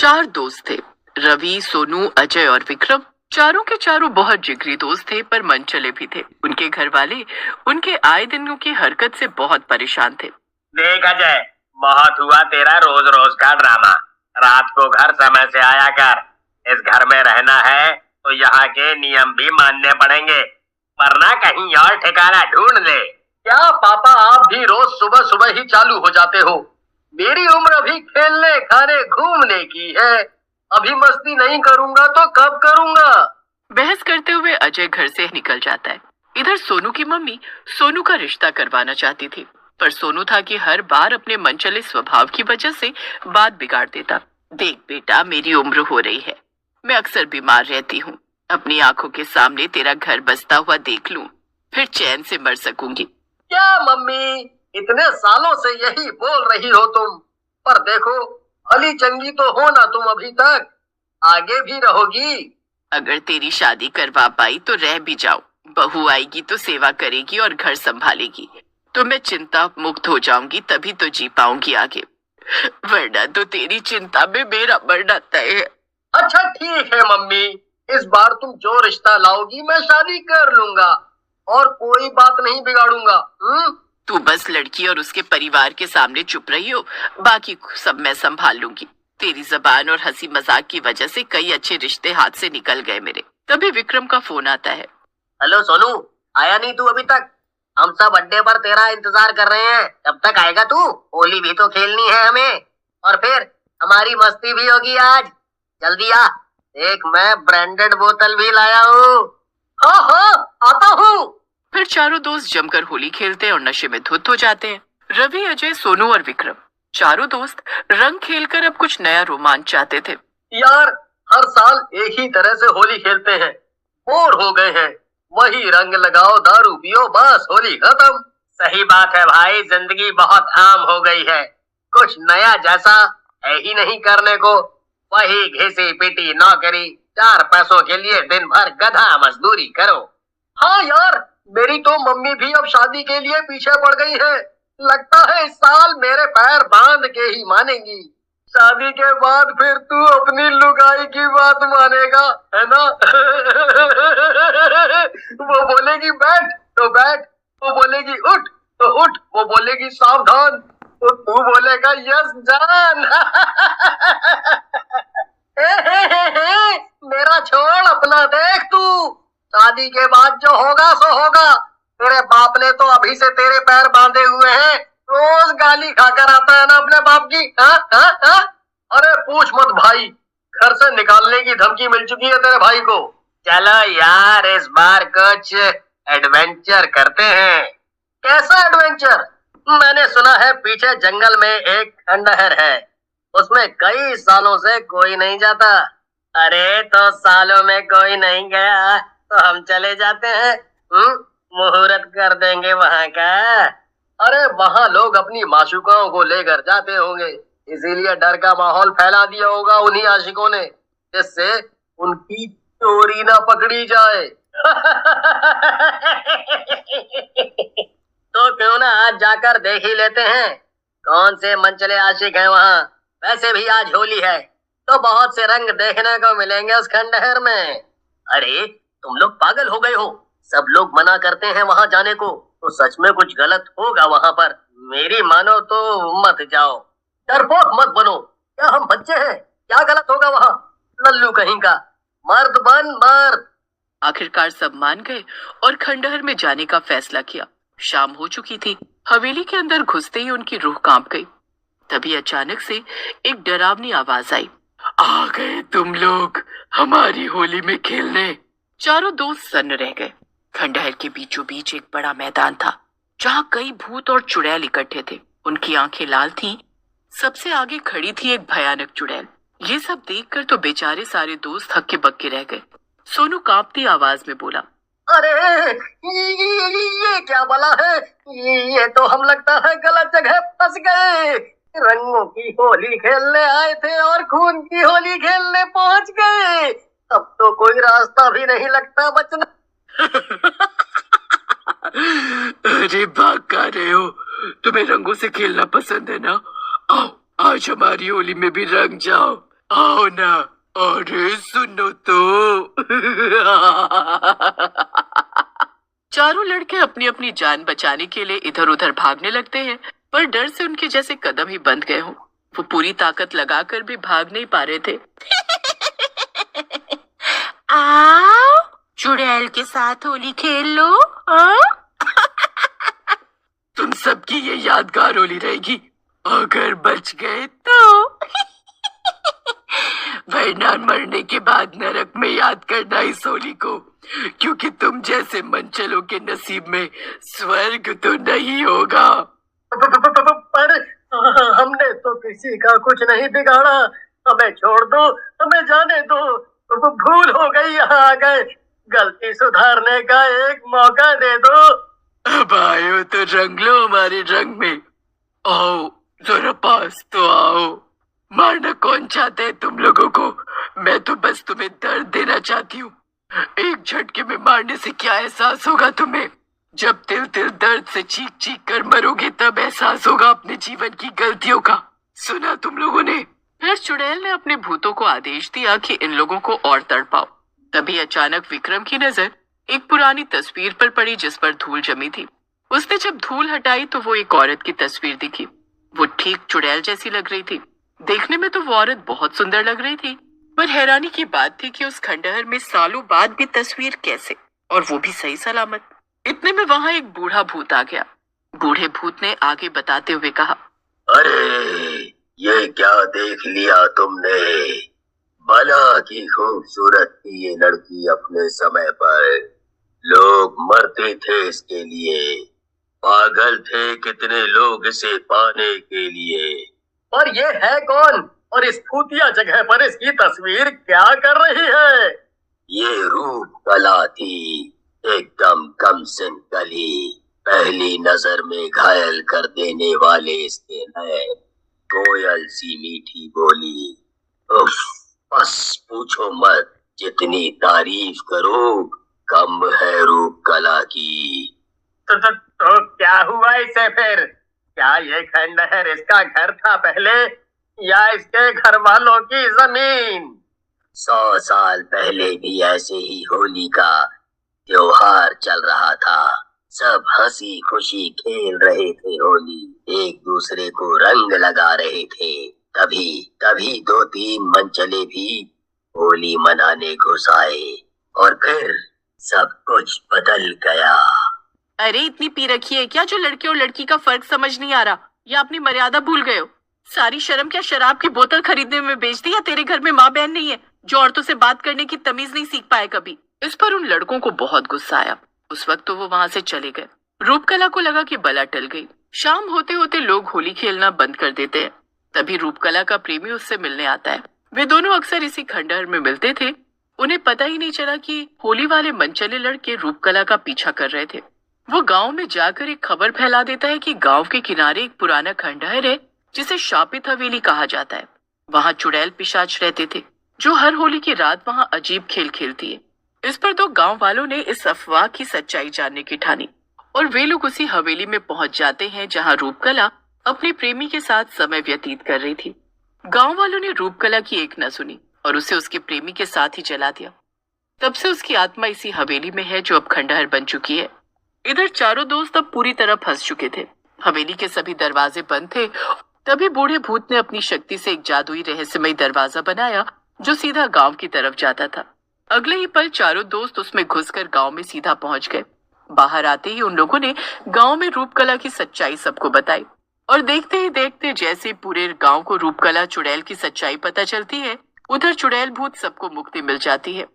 चार दोस्त थे, रवि, सोनू, अजय और विक्रम। चारों के चारों बहुत जिगरी दोस्त थे, पर मनचले भी थे। उनके घर वाले उनके आए दिनों की हरकत से बहुत परेशान थे। देख अजय, बहुत हुआ तेरा रोज रोज का ड्रामा। रात को घर समय से आया कर। इस घर में रहना है तो यहाँ के नियम भी मानने पड़ेंगे, वरना कहीं और ठिकाना ढूंढ ले। क्या पापा, आप भी रोज सुबह सुबह ही चालू हो जाते हो? मेरी उम्र अभी खेलने खाने घूमने की है। अभी मस्ती नहीं करूंगा तो कब करूंगा? बहस करते हुए अजय घर से निकल जाता है। इधर सोनू की मम्मी सोनू का रिश्ता करवाना चाहती थी, पर सोनू था कि हर बार अपने मनचले स्वभाव की वजह से बात बिगाड़ देता। देख बेटा, मेरी उम्र हो रही है, मैं अक्सर बीमार रहती हूँ। अपनी आंखों के सामने तेरा घर बसता हुआ देख लूं, फिर चैन से मर सकूंगी। क्या मम्मी, इतने सालों से यही बोल रही हो तुम, पर देखो भली चंगी तो हो ना तुम अभी तक, आगे भी रहोगी। अगर तेरी शादी करवा पाई तो रह भी जाओ, बहू आएगी तो सेवा करेगी और घर संभालेगी, तो मैं चिंता मुक्त हो जाऊंगी, तभी तो जी पाऊंगी आगे, वरना तो तेरी चिंता में मेरा मरना तय है। अच्छा ठीक है मम्मी, इस बार तुम जो रिश्ता लाओगी मैं शादी कर लूंगा और कोई बात नहीं बिगाड़ूंगा। तू बस लड़की और उसके परिवार के सामने चुप रही हो, बाकी सब मैं संभाल लूंगी। तेरी जबान और हंसी मजाक की वजह से कई अच्छे रिश्ते हाथ से निकल गए मेरे। तभी विक्रम का फोन आता है। हेलो सोनू, आया नहीं तू अभी तक? हम सब अड्डे पर तेरा इंतजार कर रहे हैं, कब तक आएगा तू? होली भी तो खेलनी है हमें, और फिर हमारी मस्ती भी होगी आज। जल्दी आ, एक मैं ब्रांडेड बोतल भी लाया हूँ। हाँ हाँ आता हूँ। फिर चारों दोस्त जमकर होली खेलते हैं और नशे में धुत हो जाते हैं। रवि, अजय, सोनू और विक्रम चारों दोस्त रंग खेलकर अब कुछ नया रोमांच चाहते थे। यार, हर साल एक ही तरह से होली खेलते हैं, बोर हो गए हैं। वही रंग लगाओ, दारू पियो, बस होली खत्म। सही बात है भाई, जिंदगी बहुत आम हो गई है, कुछ नया जैसा है ही नहीं करने को। वही घिसी पिटी नौकरी, 4 पैसों के लिए दिन भर गधा मजदूरी करो। हाँ यार, मेरी तो मम्मी भी अब शादी के लिए पीछे पड़ गई है। लगता है इस साल मेरे पैर बांध के ही मानेंगी। शादी के बाद फिर तू अपनी लुगाई की बात मानेगा, है ना? वो बोलेगी बैठ तो बैठ, वो बोलेगी उठ तो उठ, वो बोलेगी सावधान तो तू बोलेगा यस जान। मेरा छोड़, अपना देख तू। शादी के बाद जो होगा सो होगा। तेरे बाप ने तो अभी से तेरे पैर बांधे हुए हैं, रोज गाली खाकर आता है ना अपने बाप की। हाँ? अरे पूछ मत भाई, घर से निकालने की धमकी मिल चुकी है तेरे भाई को। चलो यार, इस बार कुछ एडवेंचर करते हैं। कैसा एडवेंचर? मैंने सुना है पीछे जंगल में एक खंडहर है, उसमें कई सालों से कोई नहीं जाता। अरे तो सालों में कोई नहीं गया तो हम चले जाते हैं, मुहूर्त कर देंगे वहां का। अरे वहां लोग अपनी माशूकाओं को लेकर जाते होंगे, इसीलिए डर का माहौल फैला दिया होगा उन्हीं आशिकों ने, जिससे उनकी चोरी ना पकड़ी जाए। तो क्यों ना आज जाकर देख ही लेते हैं कौन से मनचले आशिक हैं वहां। वैसे भी आज होली है तो बहुत से रंग देखने को मिलेंगे उस खंडहर में। अरे तुम लोग पागल हो गए हो, सब लोग मना करते हैं वहां जाने को, तो सच में कुछ गलत होगा वहां पर। मेरी मानो तो मत जाओ, डरपोक मत बनो। क्या हम बच्चे हैं? क्या गलत होगा वहां? लल्लू कहीं का, मर्द बन मर्द। आखिरकार सब मान गए और खंडहर में जाने का फैसला किया। शाम हो चुकी थी। हवेली के अंदर घुसते ही उनकी रूह कांप गई। तभी अचानक से एक डरावनी आवाज आई। आ गए तुम लोग हमारी होली में खेलने। चारों दोस्त सन्न रह गए। खंडहर के बीचों बीच एक बड़ा मैदान था, जहां कई भूत और चुड़ैल इकट्ठे थे। उनकी आंखें लाल थीं। सबसे आगे खड़ी थी एक भयानक चुड़ैल। ये सब देखकर तो बेचारे सारे दोस्त हक्के बक्के रह गए। सोनू कांपती आवाज में बोला, अरे ये क्या बला है? ये तो हम लगता है गलत जगह फंस गए। रंगों की होली खेलने आए थे और खून की होली खेलने पहुंच गए। अब तो कोई रास्ता भी नहीं लगता बचना। अरे भाग कहाँ रहे हो? तुम्हें रंगों से खेलना पसंद है ना? आओ, आज हमारी होली में भी रंग जाओ। आओ ना, अरे सुनो तो। चारों लड़के अपनी अपनी जान बचाने के लिए इधर उधर भागने लगते हैं, पर डर से उनके जैसे कदम ही बंद गए हों। वो पूरी ताकत लगाकर भी भाग नहीं पा रहे थे। आओ, चुड़ैल के साथ होली खेल लो। तुम सबकी ये यादगार होली रहेगी, अगर बच गए तो। वरना मरने के बाद नरक में याद करना इस होली को, क्योंकि तुम जैसे मनचलों के नसीब में स्वर्ग तो नहीं होगा। पर हमने तो किसी का कुछ नहीं बिगाड़ा, हमें छोड़ दो, हमें जाने दो। भूल हो गई, यहाँ आ गए, गलती सुधारने का एक मौका दे दो। अब आए हो तो रंग लो हमारे रंग में। आओ जरा पास तो आओ। मारना कौन चाहता है तुम लोगों को? मैं तो बस तुम्हें दर्द देना चाहती हूँ। एक झटके में मारने से क्या एहसास होगा तुम्हें? जब तिल तिल दर्द से चीख चीख कर मरोगे तब एहसास होगा अपने जीवन की गलतियों का। सुना तुम लोगों ने? फिर चुड़ैल ने अपने भूतों को आदेश दिया कि इन लोगों को और तड़पाओ। तभी अचानक विक्रम की नजर एक पुरानी तस्वीर पर पड़ी जिस पर धूल जमी थी। उसने जब धूल हटाई तो वो एक औरत की तस्वीर दिखी। वो ठीक चुड़ैल जैसी लग रही थी। देखने में तो वो औरत बहुत सुंदर लग रही थी, पर हैरानी की बात थी कि उस खंडहर में सालों बाद भी तस्वीर कैसे, और वो भी सही सलामत। इतने में वहां एक बूढ़ा भूत आ गया। बूढ़े भूत ने आगे बताते हुए कहा, अरे ये क्या देख लिया तुमने? भला की खूबसूरत थी ये लड़की अपने समय पर, लोग मरते थे इसके लिए, पागल थे कितने लोग इसे पाने के लिए। और ये है कौन? और इस भूतिया जगह पर इसकी तस्वीर क्या कर रही है? ये रूप कला थी, एकदम कमसिन कली, पहली नजर में घायल कर देने वाले इसके हैं। कोयल सी मीठी बोली, उफ, बस पूछो मत, जितनी तारीफ करो कम है रूप कला की। तो क्या हुआ इसे फिर? क्या ये खंडहर इसका घर था पहले, या इसके घर वालों की जमीन? 100 साल पहले भी ऐसे ही होली का त्योहार चल रहा था। सब हंसी खुशी खेल रहे थे होली, एक दूसरे को रंग लगा रहे थे। तभी 2-3 मनचले भी होली मनाने घुस आए, और फिर सब कुछ बदल गया। अरे इतनी पी रखी है क्या जो लड़के और लड़की का फर्क समझ नहीं आ रहा? या अपनी मर्यादा भूल गए हो? सारी शर्म क्या शराब की बोतल खरीदने में बेच दी, या तेरे घर में माँ बहन नहीं है जो औरतों से बात करने की तमीज नहीं सीख पाए कभी? इस पर उन लड़कों को बहुत गुस्सा आया। उस वक्त तो वो वहां से चले गए। रूपकला को लगा कि बला टल गई। शाम होते होते लोग होली खेलना बंद कर देते हैं। तभी रूपकला का प्रेमी उससे मिलने आता है। वे दोनों अक्सर इसी खंडहर में मिलते थे। उन्हें पता ही नहीं चला कि होली वाले मनचले लड़के रूपकला का पीछा कर रहे थे। वो गांव में जाकर एक खबर फैला देता है कि गांव के किनारे एक पुराना खंडहर है जिसे शापित हवेली कहा जाता है। वहां चुड़ैल पिशाच रहते थे जो हर होली की रात वहां अजीब खेल खेलती है। इस पर तो गांव वालों ने इस अफवाह की सच्चाई जानने की ठानी, और वे लोग उसी हवेली में पहुंच जाते हैं जहां रूपकला अपने प्रेमी के साथ समय व्यतीत कर रही थी। गांव वालों ने रूपकला की एक न सुनी और उसे उसके प्रेमी के साथ ही जला दिया। तब से उसकी आत्मा इसी हवेली में है जो अब खंडहर बन चुकी है। इधर चारों दोस्त अब पूरी तरह फंस चुके थे। हवेली के सभी दरवाजे बंद थे। तभी बूढ़े भूत ने अपनी शक्ति से एक जादुई रहस्यमय दरवाजा बनाया जो सीधा गांव की तरफ जाता था। अगले ही पल चारों दोस्त उसमें घुसकर गांव में सीधा पहुंच गए। बाहर आते ही उन लोगों ने गांव में रूपकला की सच्चाई सबको बताई, और देखते ही देखते जैसे पूरे गांव को रूपकला चुड़ैल की सच्चाई पता चलती है, उधर चुड़ैल भूत सबको मुक्ति मिल जाती है।